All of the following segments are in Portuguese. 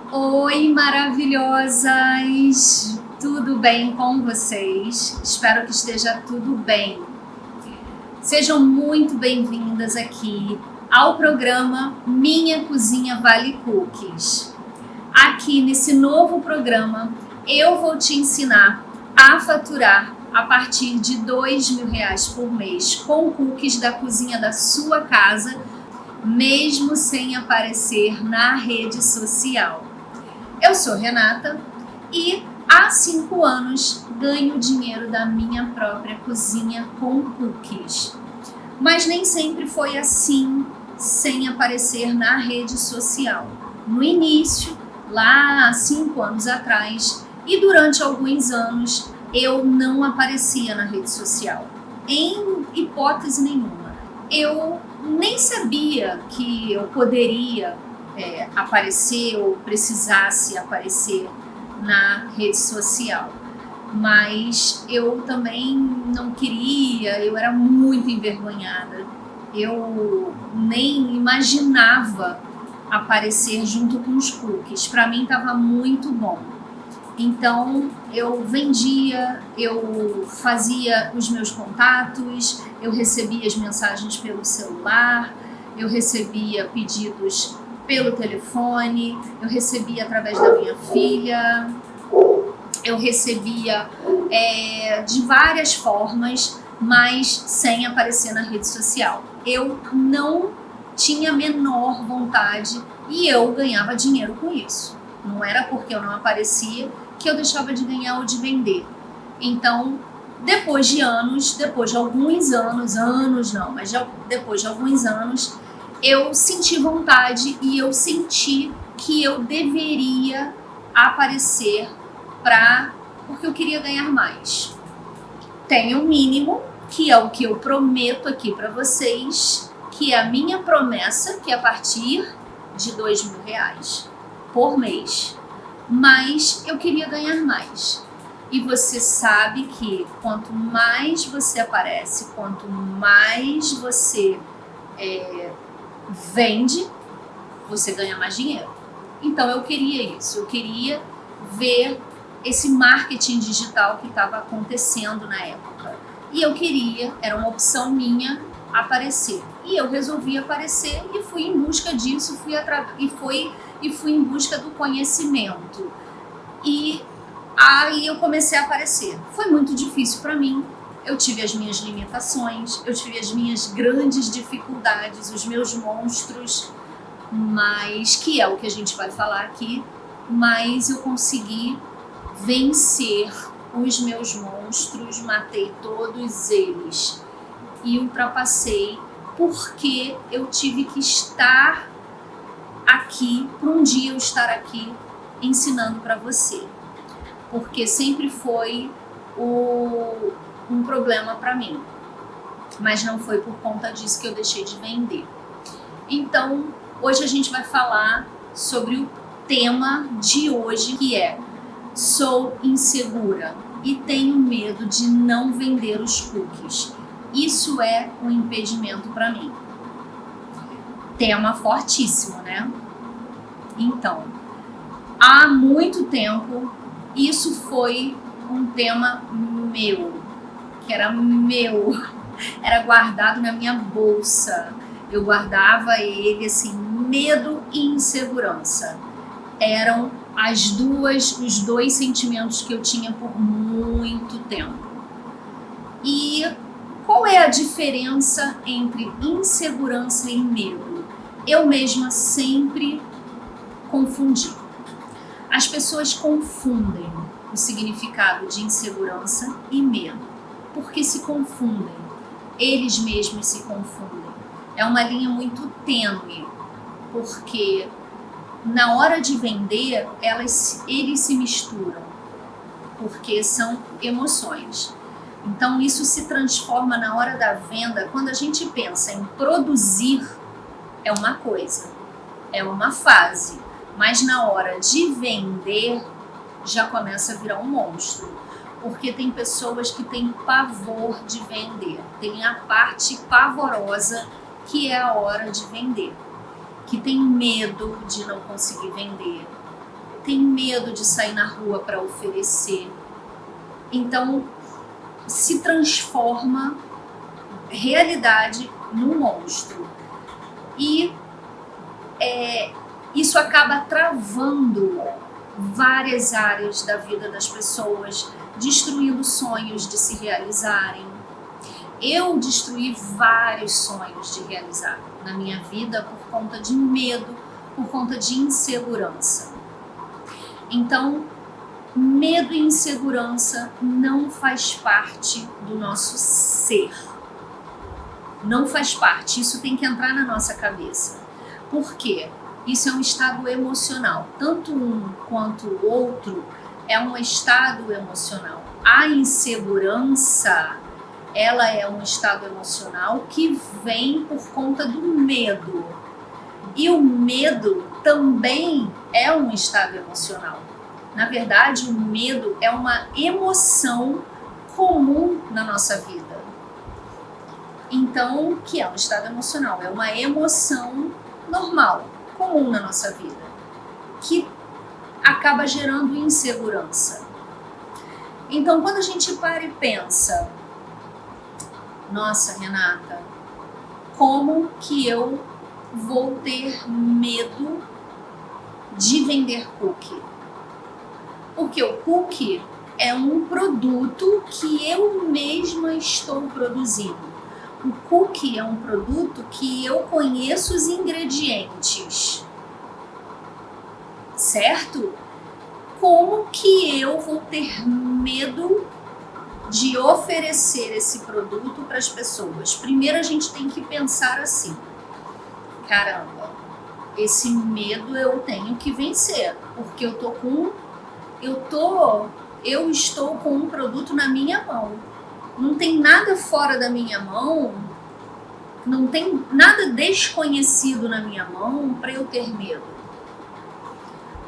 Oi, maravilhosas! Tudo bem com vocês? Espero que esteja tudo bem. Sejam muito bem-vindas aqui ao programa Minha Cozinha Vale Cookies. Aqui nesse novo programa, eu vou te ensinar a faturar a partir de R$ 2.000 por mês com cookies da cozinha da sua casa, mesmo sem aparecer na rede social. Eu sou Renata e há 5 anos ganho dinheiro da minha própria cozinha com cookies. Mas nem sempre foi assim, sem aparecer na rede social. No início, lá há 5 anos atrás, e durante alguns anos, eu não aparecia na rede social, em hipótese nenhuma. Eu nem sabia que eu poderia aparecer ou precisasse aparecer na rede social, mas eu também não queria, eu era muito envergonhada, eu nem imaginava aparecer junto com os cookies. Para mim estava muito bom. Então eu vendia, eu fazia os meus contatos, eu recebia as mensagens pelo celular, eu recebia pedidos pelo telefone, eu recebia através da minha filha, eu recebia de várias formas, mas sem aparecer na rede social. Eu não tinha a menor vontade e eu ganhava dinheiro com isso. Não era porque eu não aparecia que eu deixava de ganhar ou de vender. Então, depois de alguns anos, eu senti vontade e eu senti que eu deveria aparecer porque eu queria ganhar mais. Tem um mínimo, que é o que eu prometo aqui para vocês, que é a minha promessa, que é a partir de R$ 2.000 por mês. Mas eu queria ganhar mais. E você sabe que quanto mais você aparece, quanto mais você vende, você ganha mais dinheiro. Então eu queria isso, eu queria ver esse marketing digital que estava acontecendo na época. E eu queria, era uma opção minha, aparecer. E eu resolvi aparecer e fui em busca disso, fui em busca do conhecimento. E aí eu comecei a aparecer. Foi muito difícil para mim. Eu tive as minhas limitações, eu tive as minhas grandes dificuldades, os meus monstros, mas que é o que a gente vai falar aqui, mas eu consegui vencer os meus monstros, matei todos eles e ultrapassei, porque eu tive que estar aqui, para um dia eu estar aqui ensinando para você, porque sempre foi um problema para mim, mas não foi por conta disso que eu deixei de vender. Então, hoje a gente vai falar sobre o tema de hoje, que é: sou insegura e tenho medo de não vender os cookies. Isso é um impedimento para mim. Tema fortíssimo, né? Então, há muito tempo, isso foi um tema meu, que era meu, era guardado na minha bolsa. Eu guardava ele assim, medo e insegurança. Eram os dois sentimentos que eu tinha por muito tempo. E qual é a diferença entre insegurança e medo? Eu mesma sempre confundi. As pessoas confundem o significado de insegurança e medo, porque se confundem, eles mesmos se confundem. É uma linha muito tênue, porque na hora de vender, eles se misturam, porque são emoções. Então isso se transforma na hora da venda. Quando a gente pensa em produzir, é uma coisa, é uma fase, mas na hora de vender, já começa a virar um monstro, porque tem pessoas que têm pavor de vender, tem a parte pavorosa que é a hora de vender, que tem medo de não conseguir vender, tem medo de sair na rua para oferecer. Então, se transforma realidade num monstro. E isso acaba travando várias áreas da vida das pessoas, destruindo sonhos de se realizarem. Eu destruí vários sonhos de realizar na minha vida por conta de medo, por conta de insegurança. Então, medo e insegurança não faz parte do nosso ser. Não faz parte, isso tem que entrar na nossa cabeça. Por quê? Isso é um estado emocional. Tanto um quanto o outro é um estado emocional. A insegurança, ela é um estado emocional que vem por conta do medo. E o medo também é um estado emocional. Na verdade, o medo é uma emoção comum na nossa vida. Então, que é um estado emocional, é uma emoção normal, comum na nossa vida, que acaba gerando insegurança. Então, quando a gente para e pensa, nossa, Renata, como que eu vou ter medo de vender cookie? Porque o cookie é um produto que eu mesma estou produzindo. O cookie é um produto que eu conheço os ingredientes, certo? Como que eu vou ter medo de oferecer esse produto para as pessoas? Primeiro a gente tem que pensar assim, caramba, esse medo eu tenho que vencer, porque eu estou com um produto na minha mão. Não tem nada fora da minha mão, não tem nada desconhecido na minha mão para eu ter medo.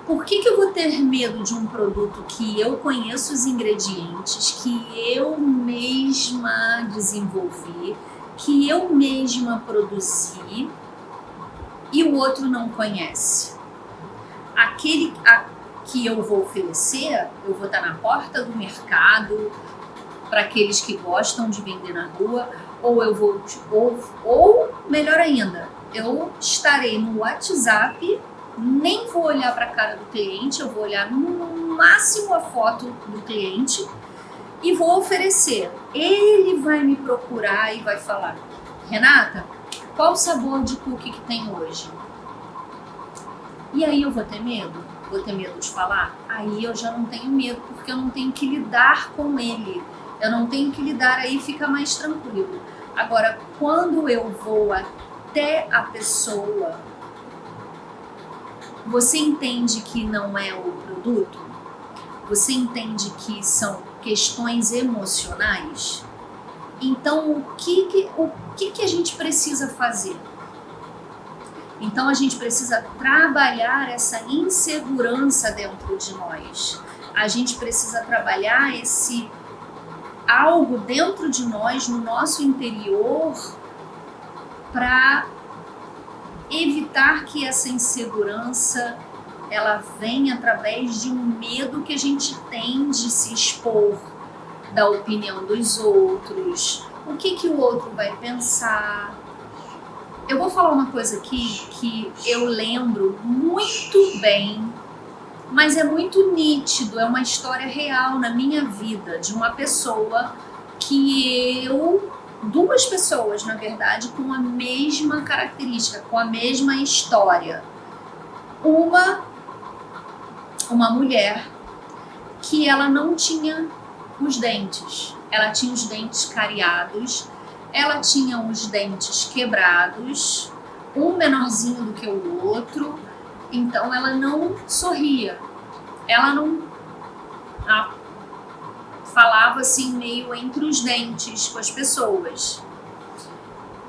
Por que eu vou ter medo de um produto que eu conheço os ingredientes, que eu mesma desenvolvi, que eu mesma produzi e o outro não conhece? Aquele que eu vou oferecer, eu vou estar na porta do mercado, para aqueles que gostam de vender na rua, ou melhor ainda, eu estarei no WhatsApp, nem vou olhar para a cara do cliente, eu vou olhar no máximo a foto do cliente e vou oferecer. Ele vai me procurar e vai falar, Renata, qual o sabor de cookie que tem hoje? E aí eu vou ter medo? Vou ter medo de falar? Aí eu já não tenho medo, porque eu não tenho que lidar com ele. Eu não tenho que lidar, aí fica mais tranquilo. Agora, quando eu vou até a pessoa, você entende que não é o produto? Você entende que são questões emocionais? Então, o que a gente precisa fazer? Então, a gente precisa trabalhar essa insegurança dentro de nós. A gente precisa trabalhar esse algo dentro de nós, no nosso interior, para evitar que essa insegurança ela venha através de um medo que a gente tem de se expor, da opinião dos outros, o que o outro vai pensar. Eu vou falar uma coisa aqui que eu lembro muito bem, mas é muito nítido, é uma história real na minha vida, de uma pessoa duas pessoas, na verdade, com a mesma característica, com a mesma história. Uma mulher que ela não tinha os dentes, ela tinha os dentes cariados, ela tinha os dentes quebrados, um menorzinho do que o outro, então ela não sorria, ela falava assim meio entre os dentes com as pessoas.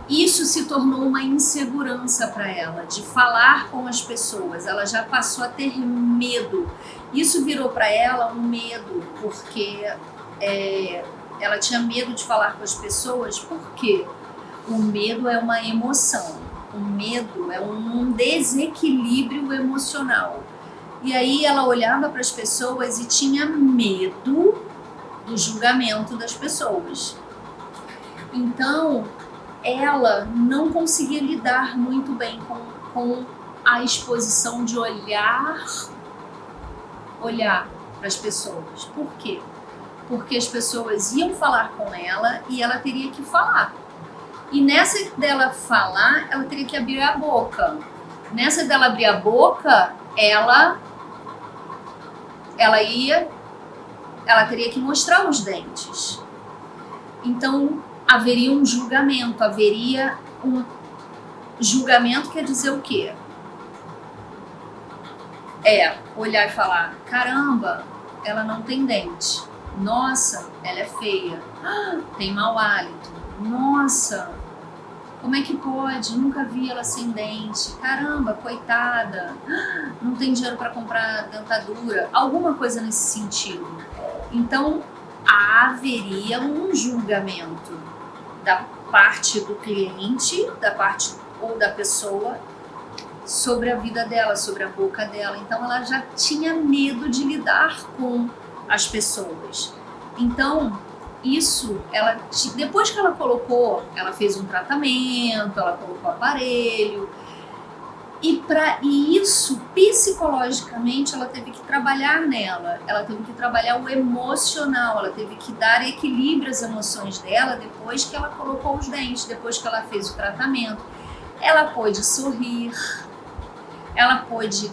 Isso se tornou uma insegurança para ela, de falar com as pessoas, ela já passou a ter medo. Isso virou para ela um medo, porque ela tinha medo de falar com as pessoas, porque o medo é uma emoção. O medo é um desequilíbrio emocional. E aí ela olhava para as pessoas e tinha medo do julgamento das pessoas. Então, ela não conseguia lidar muito bem com a exposição de olhar para as pessoas. Por quê? Porque as pessoas iam falar com ela e ela teria que falar. E nessa dela falar, ela teria que abrir a boca. Nessa dela abrir a boca, ela teria que mostrar os dentes. Então, haveria um julgamento, quer dizer o quê? Olhar e falar, caramba, ela não tem dente. Nossa, ela é feia. Tem mau hálito. Nossa, como é que pode? Nunca vi ela sem dente. Caramba, coitada. Não tem dinheiro para comprar dentadura. Alguma coisa nesse sentido. Então, haveria um julgamento da parte do cliente, da parte ou da pessoa, sobre a vida dela, sobre a boca dela. Então, ela já tinha medo de lidar com as pessoas. Então, depois que ela fez um tratamento, ela colocou aparelho, e isso, psicologicamente, ela teve que trabalhar nela, ela teve que trabalhar o emocional, ela teve que dar equilíbrio às emoções dela depois que ela colocou os dentes, depois que ela fez o tratamento. Ela pôde sorrir, ela pôde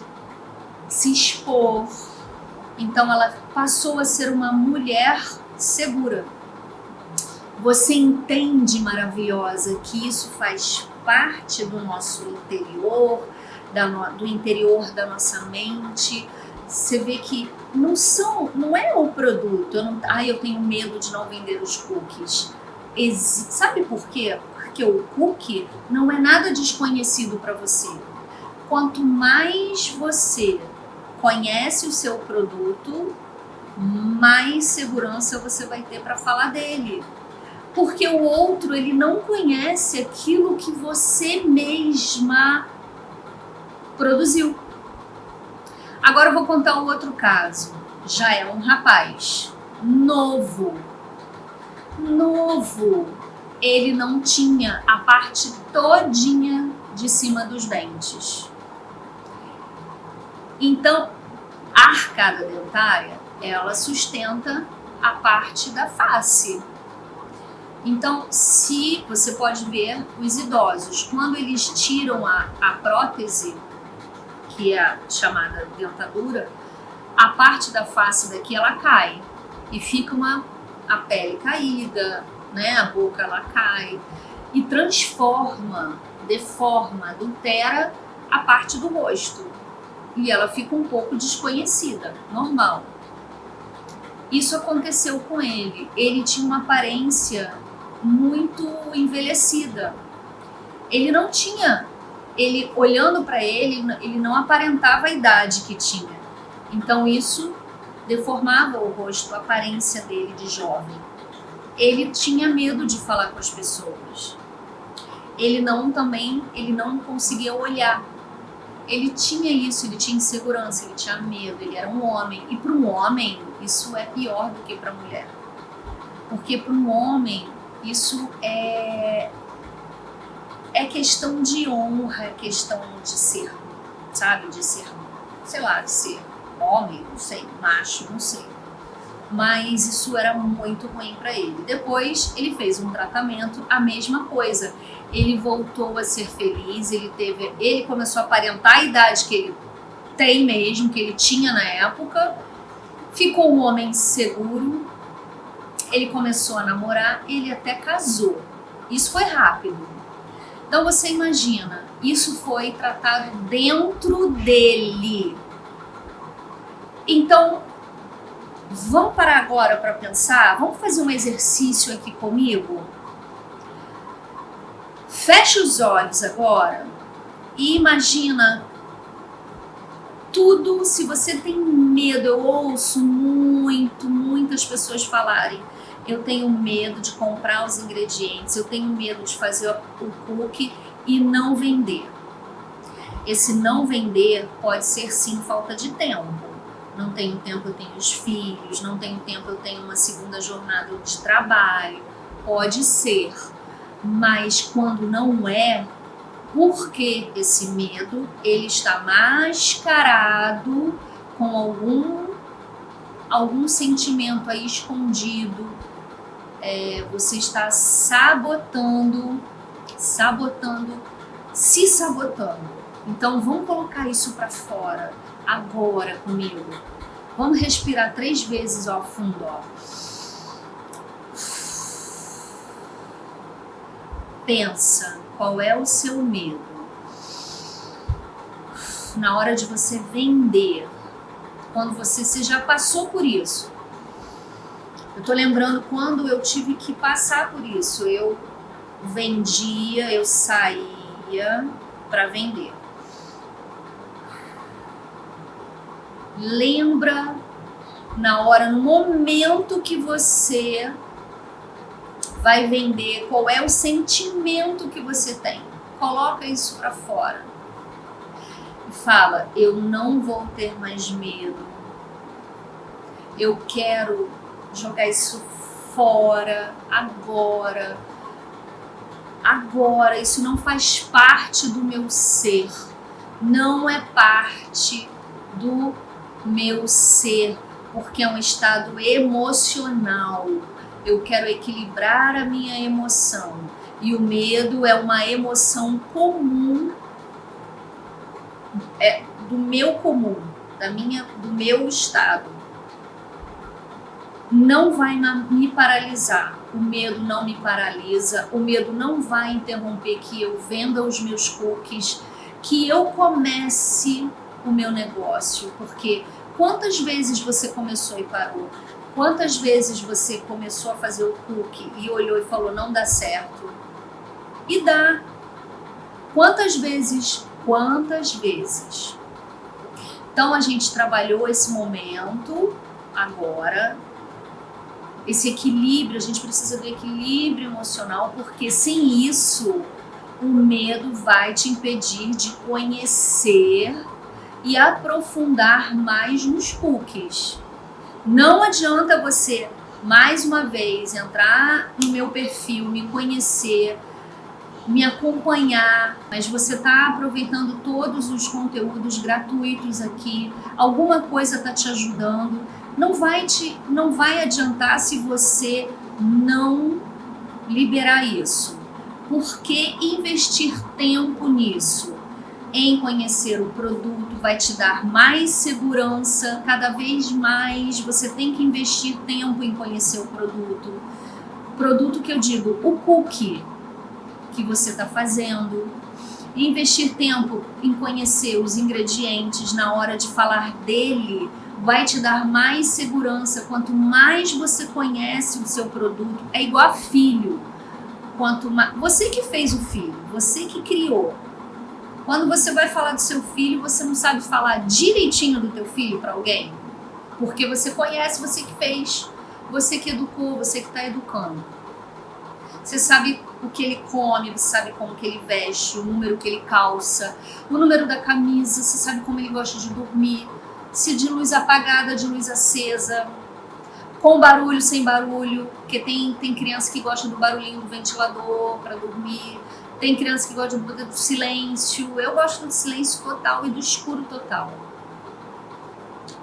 se expor, então ela passou a ser uma mulher segura. Você entende, maravilhosa, que isso faz parte do nosso interior, do interior da nossa mente. Você vê que não é o produto. Eu tenho medo de não vender os cookies. Sabe por quê? Porque o cookie não é nada desconhecido para você. Quanto mais você conhece o seu produto, mais segurança você vai ter para falar dele. Porque o outro, ele não conhece aquilo que você mesma produziu. Agora eu vou contar um outro caso. Já é um rapaz novo. Ele não tinha a parte todinha de cima dos dentes. Então, a arcada dentária, ela sustenta a parte da face. Então, se você pode ver os idosos, quando eles tiram a prótese, que é a chamada dentadura, a parte da face daqui ela cai e fica a pele caída, né? A boca ela cai e deforma, adultera a parte do rosto e ela fica um pouco desconhecida, normal. Isso aconteceu com ele. Ele tinha uma aparência muito envelhecida. Olhando para ele não aparentava a idade que tinha. Então isso deformava o rosto, a aparência dele de jovem. Ele tinha medo de falar com as pessoas. Ele não conseguia olhar. Ele tinha isso, ele tinha insegurança, ele tinha medo, ele era um homem. E para um homem, isso é pior do que para a mulher. Porque para um homem, isso é questão de honra, é questão de ser, sabe? De ser, sei lá, de ser homem, não sei, macho, não sei. Mas isso era muito ruim para ele. Depois ele fez um tratamento, a mesma coisa. Ele voltou a ser feliz, ele começou a aparentar a idade que ele tem mesmo, que ele tinha na época. Ficou um homem seguro, ele começou a namorar, ele até casou. Isso foi rápido. Então você imagina, isso foi tratado dentro dele. Então, vamos parar agora para pensar? Vamos fazer um exercício aqui comigo? Fecha os olhos agora e imagina tudo. Se você tem medo, eu ouço muitas pessoas falarem: eu tenho medo de comprar os ingredientes, eu tenho medo de fazer o cookie e não vender. esse não vender pode ser sim falta de tempo. Não tenho tempo, eu tenho os filhos, não tenho tempo, eu tenho uma segunda jornada de trabalho. Pode ser, mas quando não é, porque esse medo ele está mascarado com algum sentimento aí escondido. Você está se sabotando. Então vamos colocar isso para fora agora comigo. Vamos respirar 3 vezes ao fundo, ó. Pensa, qual é o seu medo? Na hora de você vender, quando você já passou por isso. Eu tô lembrando quando eu tive que passar por isso. Eu vendia, eu saía para vender. Lembra na hora, no momento que você vai vender, qual é o sentimento que você tem? Coloca isso para fora. E fala, eu não vou ter mais medo. Eu quero jogar isso fora, agora. Agora, isso não faz parte do meu ser. Não é parte do meu ser, porque é um estado emocional. Eu quero equilibrar a minha emoção. E o medo é uma emoção comum, do meu comum, do meu estado. Não vai me paralisar. O medo não me paralisa. O medo não vai interromper que eu venda os meus cookies, que eu comece o meu negócio. Porque quantas vezes você começou e parou? Quantas vezes você começou a fazer o cookie e olhou e falou, não dá certo? E dá. Quantas vezes? Quantas vezes? Então a gente trabalhou esse momento agora, esse equilíbrio, a gente precisa do equilíbrio emocional, porque sem isso o medo vai te impedir de conhecer e aprofundar mais nos cookies. Não adianta você, mais uma vez, entrar no meu perfil, me conhecer, me acompanhar, mas você está aproveitando todos os conteúdos gratuitos aqui, alguma coisa está te ajudando, não vai adiantar se você não liberar isso. Por que investir tempo nisso? Em conhecer o produto vai te dar mais segurança, cada vez mais você tem que investir tempo em conhecer o produto. Produto que eu digo, o cookie que você está fazendo. Investir tempo em conhecer os ingredientes na hora de falar dele vai te dar mais segurança. Quanto mais você conhece o seu produto, é igual a filho. Quanto mais, você que fez o filho, você que criou. Quando você vai falar do seu filho, você não sabe falar direitinho do teu filho para alguém? Porque você conhece, você que fez, você que educou, você que está educando. Você sabe o que ele come, você sabe como que ele veste, o número que ele calça, o número da camisa, você sabe como ele gosta de dormir, se de luz apagada, de luz acesa, com barulho, sem barulho, porque tem criança que gosta do barulhinho do ventilador para dormir, tem criança que gosta do silêncio. Eu gosto do silêncio total e do escuro total.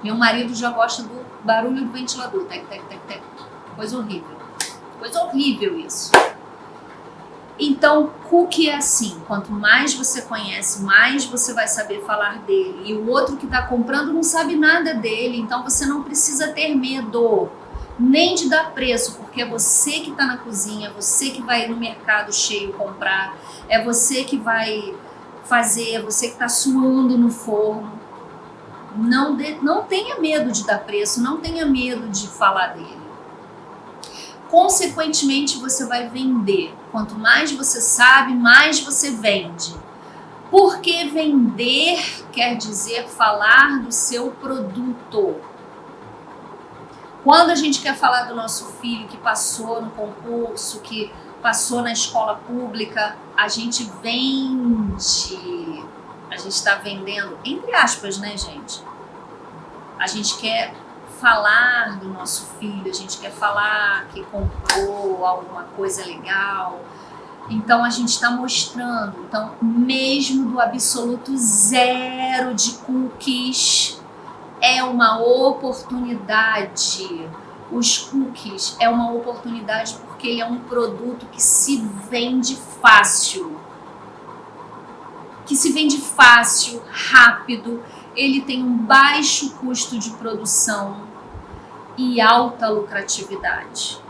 Meu marido já gosta do barulho do ventilador. Tec, tec, tec, tec. Coisa horrível. Coisa horrível isso. Então, cookie é assim. Quanto mais você conhece, mais você vai saber falar dele. E o outro que está comprando não sabe nada dele. Então, você não precisa ter medo. Nem de dar preço, porque é você que está na cozinha, é você que vai no mercado cheio comprar, é você que vai fazer, é você que está suando no forno. Não tenha medo de dar preço, não tenha medo de falar dele. Consequentemente, você vai vender. Quanto mais você sabe, mais você vende. Porque vender quer dizer falar do seu produto. Quando a gente quer falar do nosso filho que passou no concurso, que passou na escola pública, a gente vende. a gente está vendendo, entre aspas, né, gente? A gente quer falar do nosso filho, a gente quer falar que comprou alguma coisa legal. Então a gente está mostrando. Então, mesmo do absoluto zero de cookies, é uma oportunidade. Os cookies é uma oportunidade porque ele é um produto que se vende fácil. Que se vende fácil, rápido, ele tem um baixo custo de produção e alta lucratividade.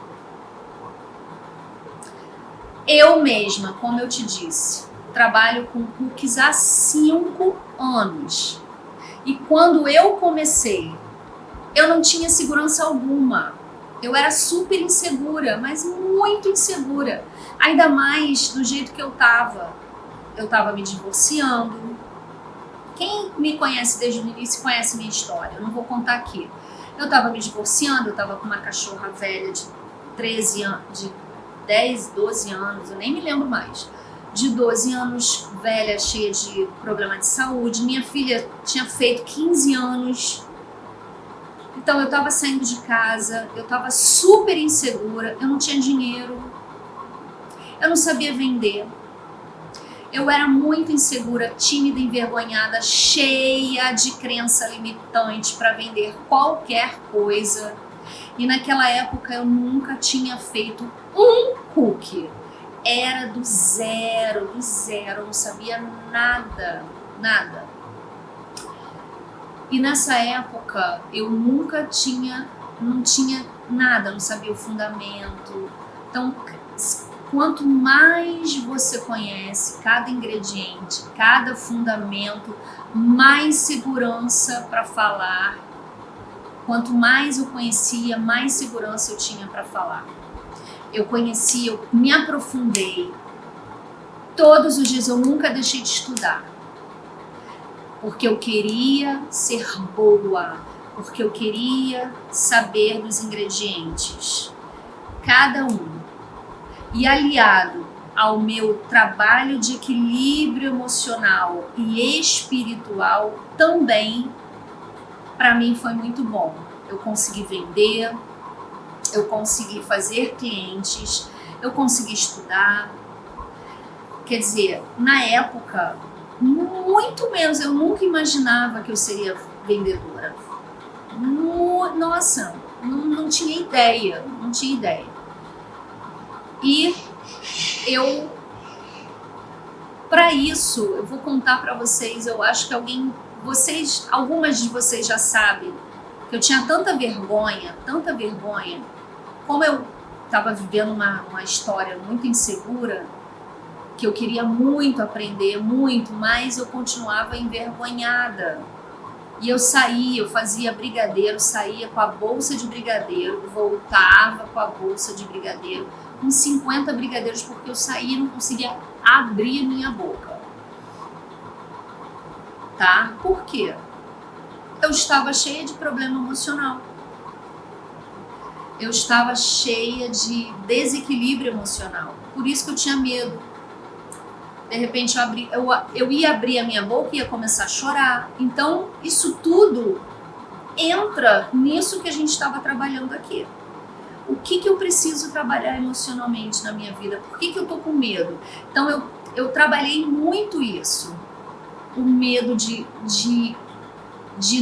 Eu mesma, como eu te disse, trabalho com cookies há 5 anos. E quando eu comecei, eu não tinha segurança alguma. Eu era super insegura, mas muito insegura. Ainda mais do jeito que eu tava. Eu tava me divorciando. Quem me conhece desde o início conhece minha história. Eu não vou contar aqui. Eu tava me divorciando, eu tava com uma cachorra velha de 13 anos, de 10, 12 anos, eu nem me lembro mais. De 12 anos, velha, cheia de problema de saúde. Minha filha tinha feito 15 anos. Então eu tava saindo de casa, eu tava super insegura, eu não tinha dinheiro, eu não sabia vender. Eu era muito insegura, tímida, envergonhada, cheia de crença limitante para vender qualquer coisa. E naquela época eu nunca tinha feito um cookie. Era do zero, eu não sabia nada, nada. E nessa época eu nunca tinha, não tinha nada, não sabia o fundamento. Então, quanto mais você conhece cada ingrediente, cada fundamento, mais segurança para falar. Quanto mais eu conhecia, mais segurança eu tinha para falar. Eu conheci, eu me aprofundei. Todos os dias eu nunca deixei de estudar. Porque eu queria ser boa, porque eu queria saber dos ingredientes. Cada um. E aliado ao meu trabalho de equilíbrio emocional e espiritual também, para mim foi muito bom. Eu consegui vender, eu consegui fazer clientes, eu consegui estudar. Quer dizer, na época, muito menos, eu nunca imaginava que eu seria vendedora. Nossa, não tinha ideia, não tinha ideia. E eu, para isso, eu vou contar para vocês, eu acho que algumas de vocês já sabem, que eu tinha tanta vergonha, como eu estava vivendo uma história muito insegura, que eu queria muito aprender, muito, mas eu continuava envergonhada. E eu saía, eu fazia brigadeiro, saía com a bolsa de brigadeiro, voltava com a bolsa de brigadeiro, com 50 brigadeiros, porque eu saía e não conseguia abrir minha boca. Tá? Por quê? Eu estava cheia de problema emocional. Eu estava cheia de desequilíbrio emocional. Por isso que eu tinha medo. De repente eu ia abrir a minha boca e ia começar a chorar. Então, isso tudo entra nisso que a gente estava trabalhando aqui. O que eu preciso trabalhar emocionalmente na minha vida? Por que eu tô com medo? Então, eu trabalhei muito isso. O medo de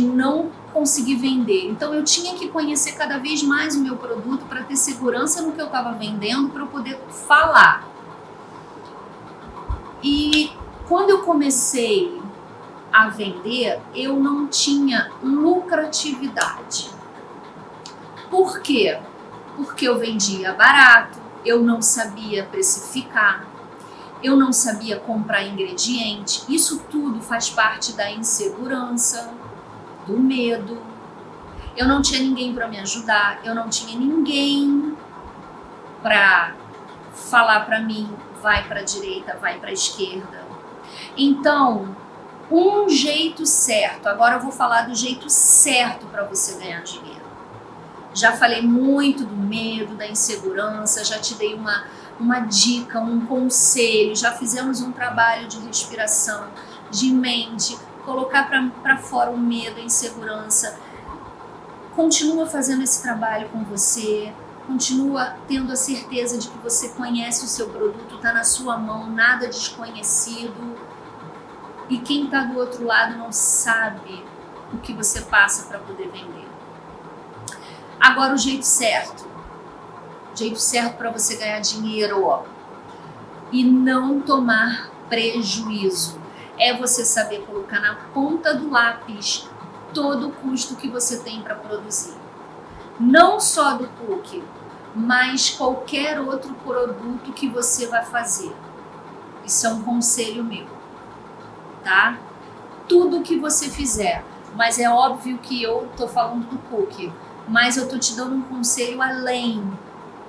não conseguir vender. Então, eu tinha que conhecer cada vez mais o meu produto para ter segurança no que eu estava vendendo, para eu poder falar. E quando eu comecei a vender, eu não tinha lucratividade. Por quê? Porque eu vendia barato, eu não sabia precificar, eu não sabia comprar ingrediente. Isso tudo faz parte da insegurança, do medo. Eu não tinha ninguém para me ajudar, eu não tinha ninguém para falar para mim, vai para a direita, vai para a esquerda. Então, um jeito certo, agora eu vou falar do jeito certo para você ganhar dinheiro. Já falei muito do medo, da insegurança, já te dei uma dica, um conselho, já fizemos um trabalho de respiração, de mente, colocar para fora o medo, a insegurança. Continua fazendo esse trabalho com você, continua tendo a certeza de que você conhece o seu produto, está na sua mão, nada desconhecido. E quem está do outro lado não sabe o que você passa para poder vender. Agora o jeito certo para você ganhar dinheiro, ó, e não tomar prejuízo, é você saber colocar na ponta do lápis todo o custo que você tem para produzir. Não só do cookie, mas qualquer outro produto que você vai fazer. Isso é um conselho meu, tá? Tudo que você fizer, mas é óbvio que eu tô falando do cookie, mas eu tô te dando um conselho além.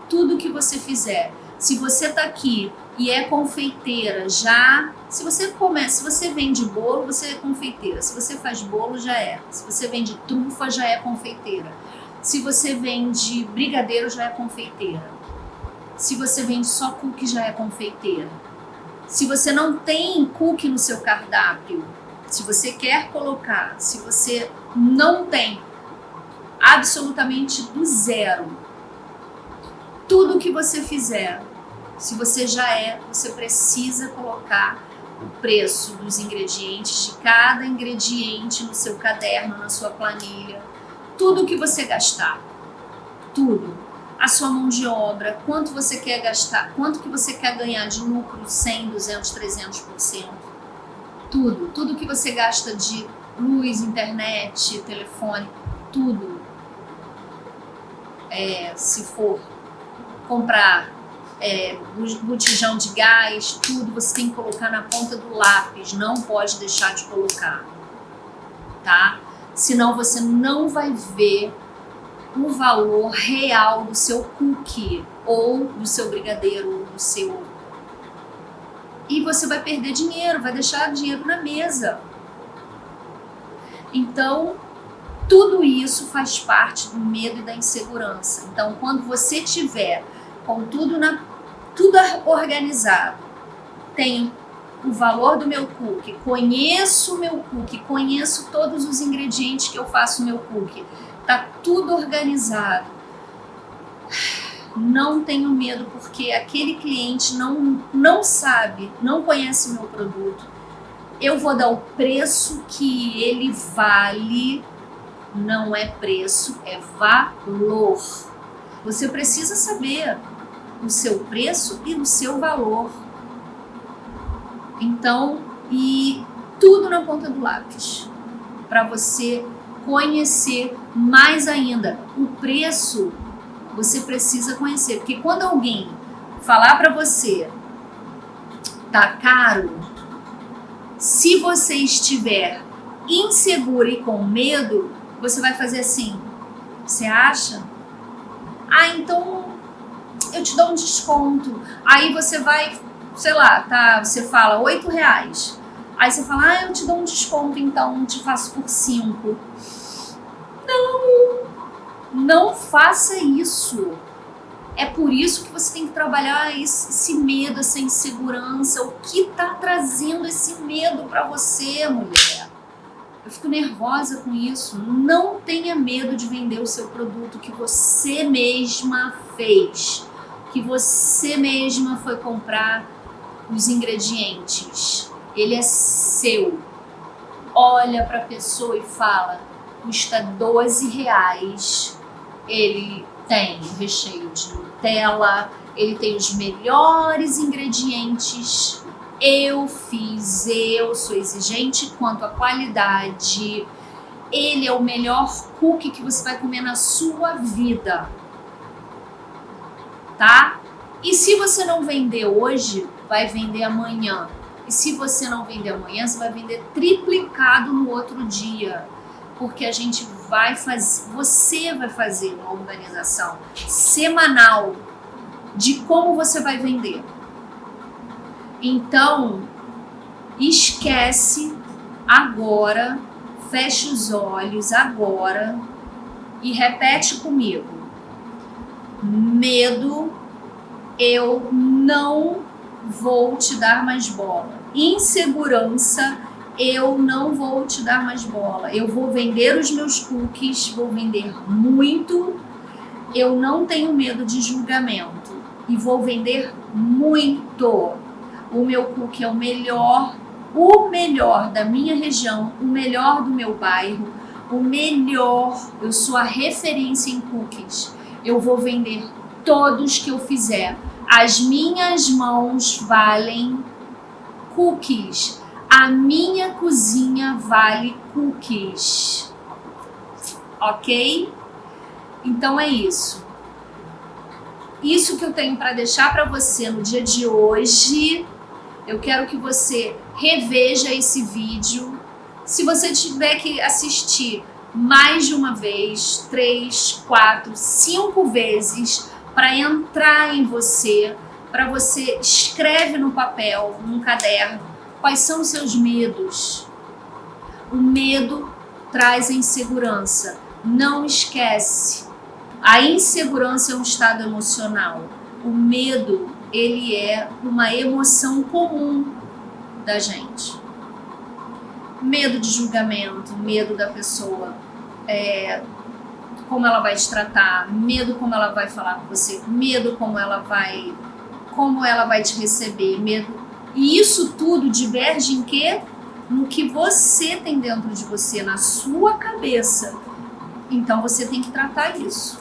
Tudo que você fizer, se você tá aqui e é confeiteira, se você vende bolo, você é confeiteira. Se você faz bolo, já é. Se você vende trufa, já é confeiteira. Se você vende brigadeiro, já é confeiteira. Se você vende só cookie, já é confeiteira. Se você não tem cookie no seu cardápio, se você quer colocar, se você não tem, absolutamente do zero, tudo que você fizer, se você já é, você precisa colocar o preço dos ingredientes, de cada ingrediente no seu caderno, na sua planilha, tudo que você gastar, tudo, a sua mão de obra, quanto você quer gastar, quanto que você quer ganhar de lucro, 100, 200, 300%, tudo que você gasta de luz, internet, telefone, tudo, se for comprar botijão de gás, tudo você tem que colocar na ponta do lápis, não pode deixar de colocar, tá? Senão você não vai ver o valor real do seu cookie ou do seu brigadeiro ou do seu... E você vai perder dinheiro, vai deixar dinheiro na mesa. Então, tudo isso faz parte do medo e da insegurança. Então, quando você tiver com tudo organizado, tenho o valor do meu cookie, conheço o meu cookie, conheço todos os ingredientes que eu faço no meu cookie, tá tudo organizado, não tenho medo, porque aquele cliente não sabe, não conhece o meu produto, eu vou dar o preço que ele vale, não é preço, é valor. Você precisa saber o seu preço e o seu valor. Então, e tudo na ponta do lápis, para você conhecer mais ainda. O preço você precisa conhecer, porque quando alguém falar para você tá caro, se você estiver inseguro e com medo, você vai fazer assim, você acha? Ah, então eu te dou um desconto. Aí você vai, sei lá, tá, você fala R$8. Aí você fala, ah, eu te dou um desconto, então te faço por 5. Não faça isso. É por isso que você tem que trabalhar esse medo, essa insegurança. O que tá trazendo esse medo pra você, mulher? Eu fico nervosa com isso. Não tenha medo de vender o seu produto que você mesma fez, que você mesma foi comprar os ingredientes. Ele é seu. Olha para a pessoa e fala, custa R$12. Ele tem recheio de Nutella, ele tem os melhores ingredientes. Eu sou exigente quanto à qualidade. Ele é o melhor cookie que você vai comer na sua vida, tá? E se você não vender hoje, vai vender amanhã. E se você não vender amanhã, você vai vender triplicado no outro dia. Porque você vai fazer uma organização semanal de como você vai vender. Então, esquece agora, feche os olhos agora e repete comigo. Medo, eu não vou te dar mais bola. Insegurança, eu não vou te dar mais bola. Eu vou vender os meus cookies, vou vender muito. Eu não tenho medo de julgamento e vou vender muito. O meu cookie é o melhor da minha região, o melhor do meu bairro, o melhor. Eu sou a referência em cookies. Eu vou vender todos que eu fizer. As minhas mãos valem cookies. A minha cozinha vale cookies. Ok? Então é isso. Isso que eu tenho para deixar para você no dia de hoje. Eu quero que você reveja esse vídeo. Se você tiver que assistir mais de uma vez, 3, 4, 5 vezes, para entrar em você, para você escreve no papel, num caderno, quais são os seus medos. O medo traz a insegurança. Não esquece. A insegurança é um estado emocional. O medo, ele é uma emoção comum da gente. Medo de julgamento, medo da pessoa, como ela vai te tratar, medo como ela vai falar com você, medo como ela vai te receber, medo. E isso tudo diverge em quê? No que você tem dentro de você, na sua cabeça. Então você tem que tratar isso.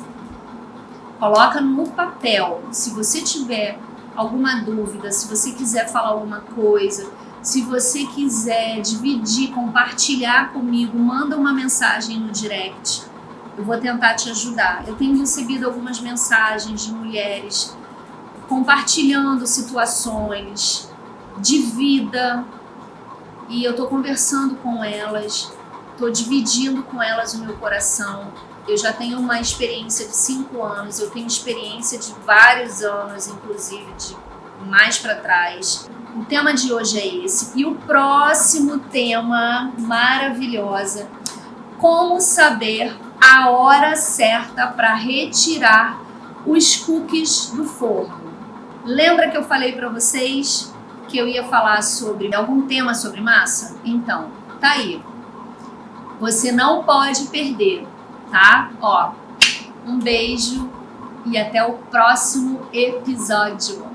Coloca no papel. Se você tiver alguma dúvida, se você quiser falar alguma coisa, se você quiser dividir, compartilhar comigo, manda uma mensagem no direct. Eu vou tentar te ajudar. Eu tenho recebido algumas mensagens de mulheres compartilhando situações de vida e eu estou conversando com elas, estou dividindo com elas o meu coração. Eu já tenho uma experiência de 5 anos, eu tenho experiência de vários anos, inclusive de mais para trás. O tema de hoje é esse. E o próximo tema, maravilhosa, como saber a hora certa para retirar os cookies do forno. Lembra que eu falei para vocês que eu ia falar sobre algum tema sobre massa? Então, tá aí. Você não pode perder. Tá? Ó, um beijo e até o próximo episódio.